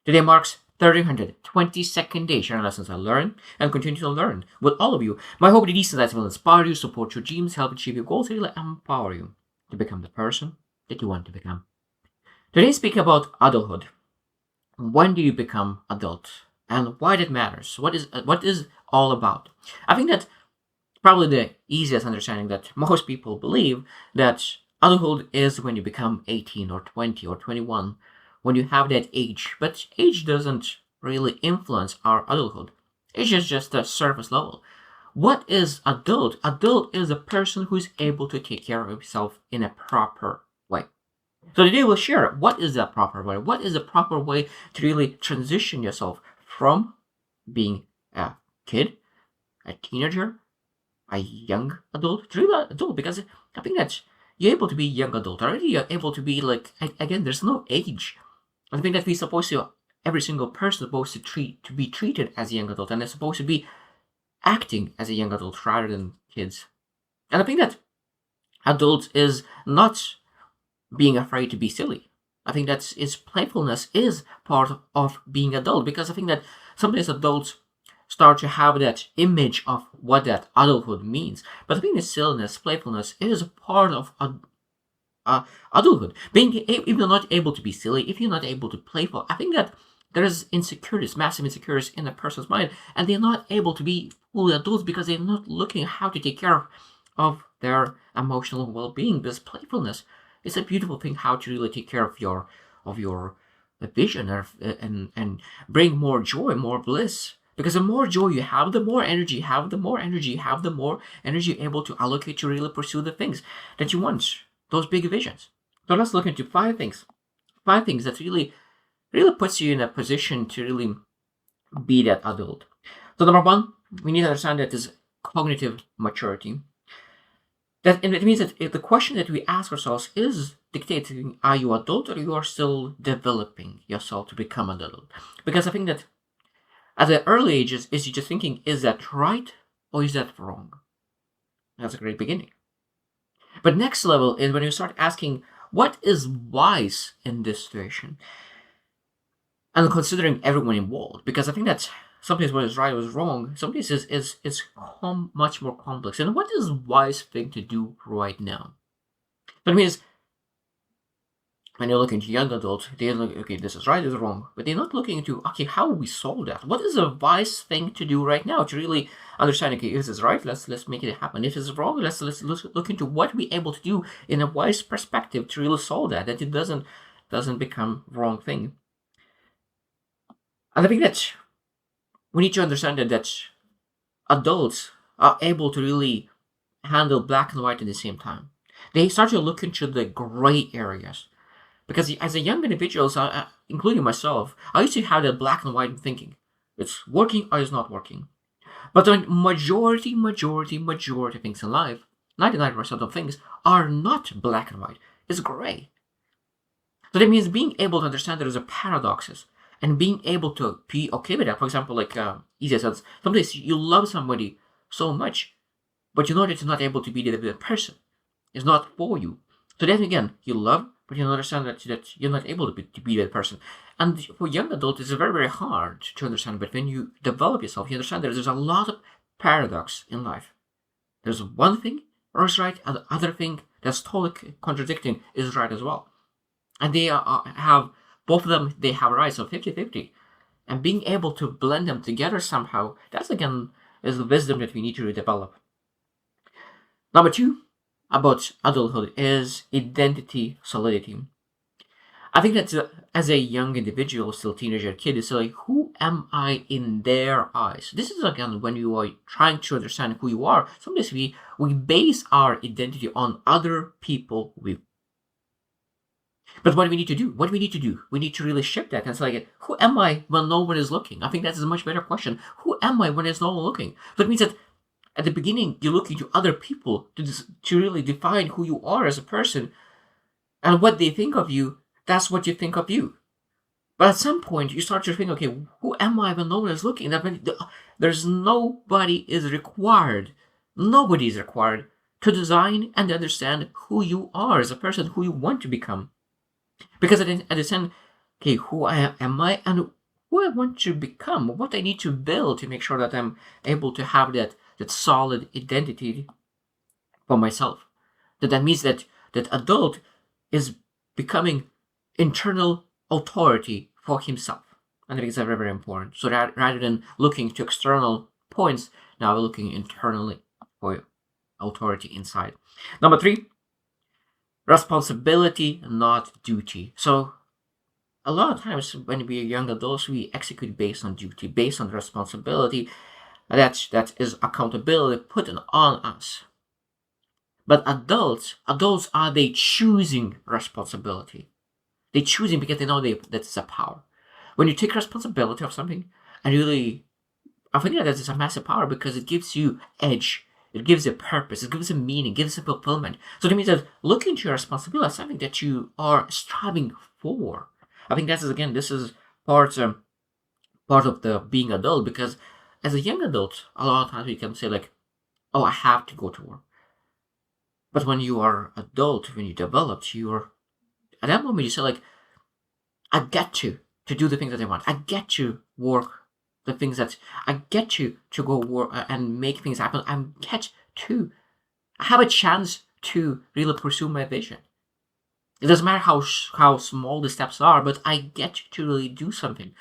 Today marks 322nd day sharing lessons I learn and continue to learn with all of you. My hope that these lessons will inspire you, support your dreams, help achieve your goals, and really empower you to become the person that you want to become. Today, speaking about adulthood. When do you become adult, and why that matters? What is all about? I think that probably the easiest understanding that most people believe that adulthood is when you become 18 or 20 or 21, when you have that age. But age doesn't really influence our adulthood. Age is just a surface level. What is adult? Adult is a person who's able to take care of himself in a proper way. So today we'll share what is that proper way. What is the proper way to really transition yourself from being a kid, a teenager, a young adult, to really adult? Because I think that you're able to be young adult already. You're able to be like, again, there's no age. I think that we're supposed to, every single person is supposed to be treated as a young adult, and they're supposed to be acting as a young adult rather than kids. And I think that adults is not being afraid to be silly. I think that is playfulness is part of being adult, because I think that sometimes adults start to have that image of what that adulthood means. But I think that silliness, playfulness is a part of adulthood. Being if you're not able to be silly, if you're not able to playful, I think that there's insecurities, massive insecurities in a person's mind, and they're not able to be fully adults because they're not looking how to take care of their emotional well-being. Because playfulness is a beautiful thing, how to really take care of your vision and bring more joy, more bliss. Because the more joy you have, the more energy you have, the more energy you have, the more energy you're able to allocate to really pursue the things that you want, those big visions. So let's look into five things that really puts you in a position to really be that adult. So number one, we need to understand that is cognitive maturity. And it means that if the question that we ask ourselves is dictating, are you adult or you are still developing yourself to become an adult? Because I think that at the early ages, is you just thinking, is that right or is that wrong? That's a great beginning. But next level is when you start asking, what is wise in this situation? And considering everyone involved, because I think that sometimes what is right or is wrong, sometimes is much more complex. And what is wise thing to do right now? But it means when you're looking to young adults, they're looking, okay, this is right, this is wrong. But they're not looking into, okay, how we solve that? What is a wise thing to do right now to really understand, okay, if this is right, let's make it happen. If this is wrong, let's look into what we're able to do in a wise perspective to really solve that it doesn't become wrong thing. And I think that we need to understand that adults are able to really handle black and white at the same time. They start to look into the gray areas. Because as a young individual, including myself, I used to have that black and white thinking. It's working or it's not working. But the majority of things in life, 99% of things, are not black and white. It's gray. So that means being able to understand there is a paradoxes and being able to be okay with that. For example, like easy says, sometimes you love somebody so much, but you know that you're not able to be the person. It's not for you. So then again, you love, but you understand that you're not able to be that person. And for young adults, it's very, very hard to understand. But when you develop yourself, you understand that there's a lot of paradox in life. There's one thing that is right, and the other thing that's totally contradicting is right as well. And they have, both of them, they have rights of 50-50. And being able to blend them together somehow, that's again, is the wisdom that we need to develop. Number two, about adulthood is identity solidity. I think that as a young individual, still teenager, kid, it's like, who am I in their eyes? This is again when you are trying to understand who you are. Sometimes we base our identity on other people we. But what do we need to do? What do we need to do? We need to really shift that. And it's like, who am I when no one is looking? I think that's a much better question. Who am I when there's no one looking? That means that at the beginning, you're looking to other people to really define who you are as a person, and what they think of you, that's what you think of you. But at some point, you start to think, okay, who am I when no one is looking? That means there's nobody is required to design and understand who you are as a person, who you want to become. Because at the end, okay, am I and who I want to become, what I need to build to make sure that I'm able to have that solid identity for myself. That means that adult is becoming internal authority for himself. And I think it's very, very important. So that rather than looking to external points, now we're looking internally for authority inside. Number 3, responsibility, not duty. So a lot of times when we are young adults, we execute based on duty, based on responsibility. That is accountability put on us. But adults are they choosing responsibility. They choosing because they know that's a power. When you take responsibility of something and really, I think that is a massive power because it gives you edge. It gives a purpose. It gives a meaning. It gives a fulfillment. So that means that looking to your responsibility as something that you are striving for. I think this is part of the being adult because as a young adult, a lot of times we can say like, oh, I have to go to work. But when you are adult, when you developed, you're at that moment you say like, I get to do the things that I want. I get to work the things that I get to go work and make things happen. I get to have a chance to really pursue my vision. It doesn't matter how small the steps are, but I get to really do something.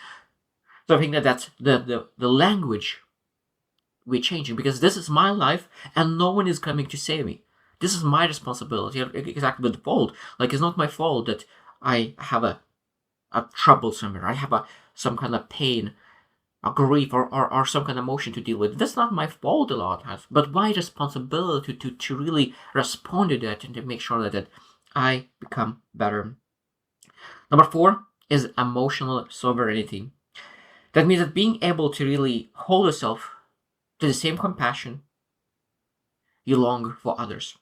So I think that's the language we're changing because this is my life and no one is coming to save me. This is my responsibility. Exactly the fault. Like it's not my fault that I have a trouble somewhere. I have some kind of pain, a grief, or some kind of emotion to deal with. That's not my fault a lot of times, but my responsibility to really respond to that and to make sure that I become better. Number 4 is emotional sovereignty. That means that being able to really hold yourself to the same compassion you long for others.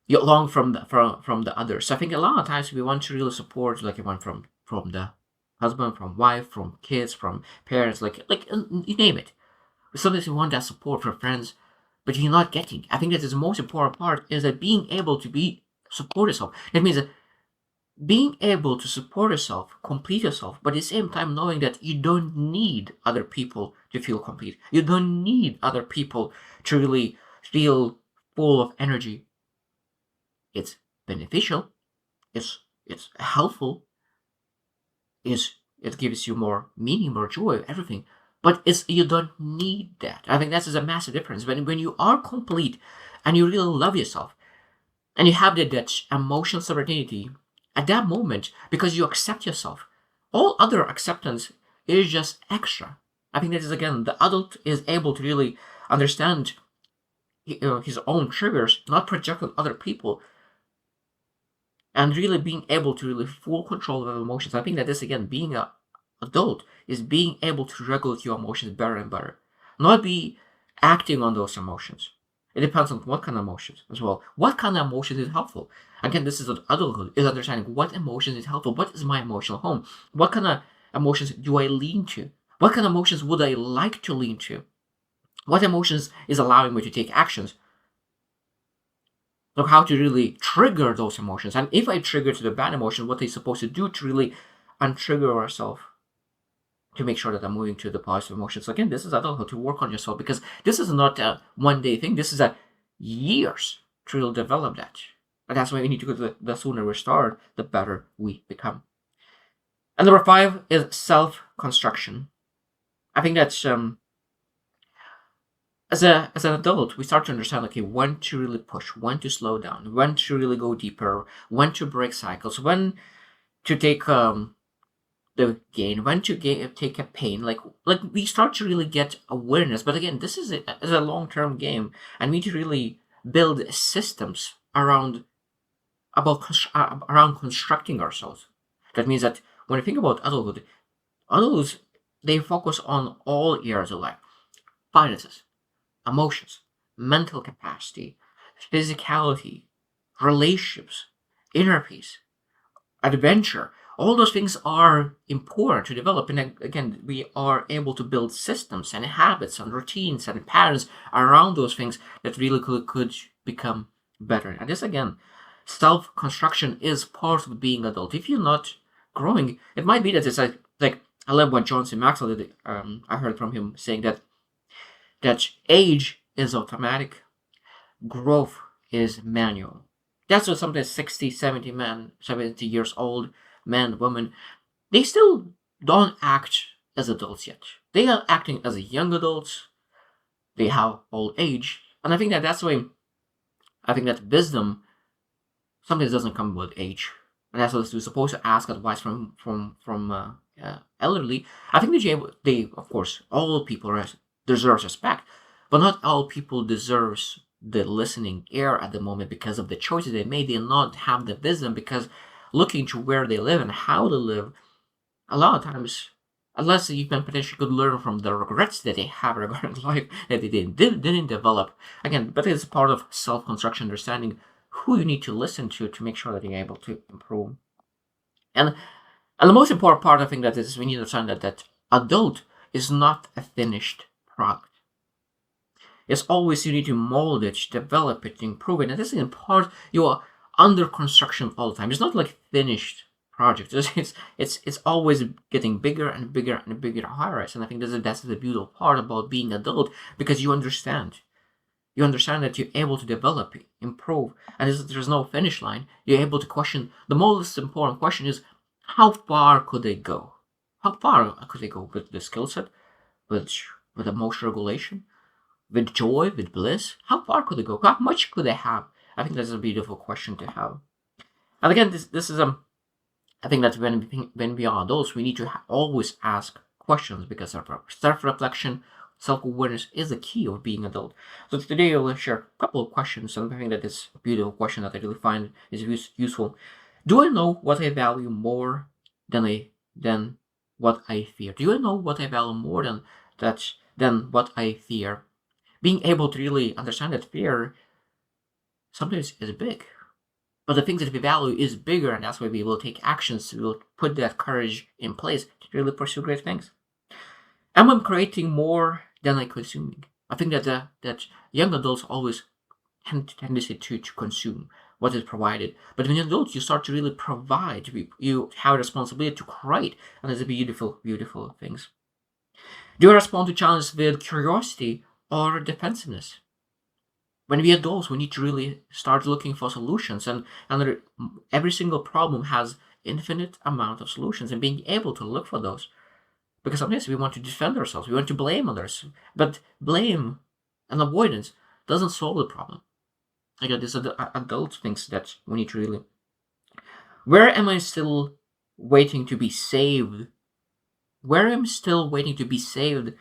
You long from the others. So I think a lot of times we want to really support like one from the husband, from wife, from kids, from parents, like you name it. Sometimes you want that support from friends, but you're not getting. I think that is the most important part is that being able to support yourself. That means that being able to support yourself, complete yourself, but at the same time knowing that you don't need other people to feel complete. You don't need other people to really feel full of energy. It's beneficial. It's helpful. It gives you more meaning, more joy, everything. But you don't need that. I think that is a massive difference. When you are complete and you really love yourself and you have that emotional sovereignty at that moment because you accept yourself, all other acceptance is just extra. I think that is again the adult is able to really understand his own triggers, not project on other people, and really being able to really full control of emotions. I think that this again, being an adult is being able to regulate your emotions better and better, not be acting on those emotions. It depends on what kind of emotions as well. What kind of emotions is helpful? Again, this is adulthood, is understanding what emotions is helpful. What is my emotional home? What kind of emotions do I lean to? What kind of emotions would I like to lean to? What emotions is allowing me to take actions? So how to really trigger those emotions. And if I trigger to the bad emotion, what are you supposed to do to really untrigger ourselves to make sure that I'm moving to the positive emotions? So again, this is adulthood to work on yourself because this is not a one day thing. This is a years to really develop that. And that's why we need to go the sooner we start, the better we become. And number 5 is self-construction. I think that's as an adult, we start to understand, okay, when to really push, when to slow down, when to really go deeper, when to break cycles, when to take the gain, when to take a pain. Like we start to really get awareness. But again, this is a long term game, and we need to really build systems around around constructing ourselves. That means that when you think about adulthood, adults they focus on all areas of life: finances, emotions, mental capacity, physicality, relationships, inner peace, adventure. All those things are important to develop. And again, we are able to build systems and habits and routines and patterns around those things that really could become better. And this again, self construction is part of being adult. If you're not growing. It might be that it's like I love what John C. Maxwell did. I heard from him saying that age is automatic, growth is manual. That's what sometimes 60, 70 men, 70 years old, men, women, they still don't act as adults yet. They are acting as young adults. They have old age. And I think that's why I think that wisdom sometimes doesn't come with age. And that's what we're supposed to ask advice from elderly. I think they of course all people deserve respect, but not all people deserves the listening ear at the moment because of the choices they made. They not have the wisdom because looking to where they live and how they live, a lot of times, unless you can potentially could learn from the regrets that they have regarding life that they didn't develop. Again, but it's part of self-construction, understanding who you need to listen to make sure that you're able to improve. And and the most important part, I think, that is we need to understand that adult is not a finished product. It's always you need to mold it, develop it, improve it. And this is in part you are under construction all the time. It's not like finished project. It's always getting bigger and bigger and bigger higher. And I think that's the beautiful part about being adult because you understand. You understand that you're able to develop, improve, and there's no finish line. You're able to question. The most important question is, how far could they go? How far could they go with the skill set, with with emotional regulation, with joy, with bliss? How far could they go? How much could they have? I think that's a beautiful question to have. And again, this is I think that when we are adults, we need to always ask questions because our self-reflection, self-awareness is the key of being adult. So today I will share a couple of questions, and I think that is a beautiful question that I really find is useful. Do I know what I value more than what I fear? Do I know what I value more than what I fear? Being able to really understand that fear sometimes is big, but the things that we value is bigger, and that's why we will take actions to put that courage in place to really pursue great things. Am I creating more than I'm consuming? I think that young adults always tendency to consume what is provided, but when you're adults, you start to really provide. You have a responsibility to create, and there's a beautiful, beautiful things. Do I respond to challenges with curiosity or defensiveness? When we adults, we need to really start looking for solutions, and every single problem has infinite amount of solutions, and being able to look for those. Because sometimes we want to defend ourselves, we want to blame others, but blame and avoidance doesn't solve the problem. Again, these are the adult things that we need to really. Where am I still waiting to be saved? Where am I still waiting to be saved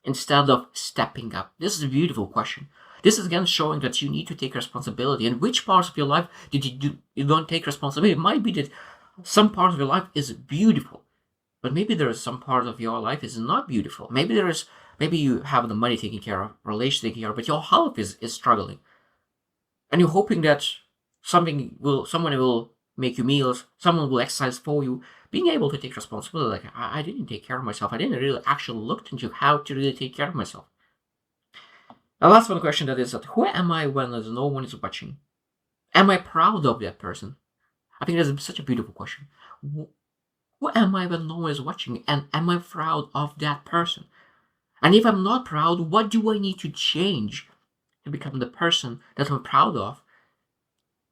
instead of stepping up? This is a beautiful question. This is again showing that you need to take responsibility. And which parts of your life did you don't take responsibility? It might be that some part of your life is beautiful, but maybe there is some part of your life is not beautiful. Maybe you have the money taken care of, relations taken care of, but your health is struggling. And you're hoping that someone will make you meals, someone will exercise for you. Being able to take responsibility, like I didn't take care of myself. I didn't really actually look into how to really take care of myself. The last one question that is that who am I when there's no one is watching? Am I proud of that person? I think that's such a beautiful question. Who am I when no one is watching? And am I proud of that person? And if I'm not proud, what do I need to change to become the person that I'm proud of?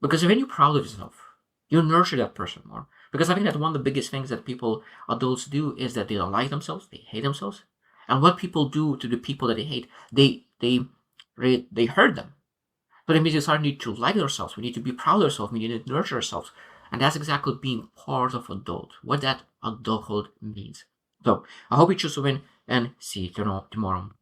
Because when you're proud of yourself, you nurture that person more. Because I think that one of the biggest things that adults do, is that they don't like themselves, they hate themselves. And what people do to the people that they hate, they hurt them. But it means we need to like ourselves. We need to be proud of ourselves. We need to nurture ourselves. And that's exactly being part of adult, what that adulthood means. So I hope you choose to win and see you tomorrow.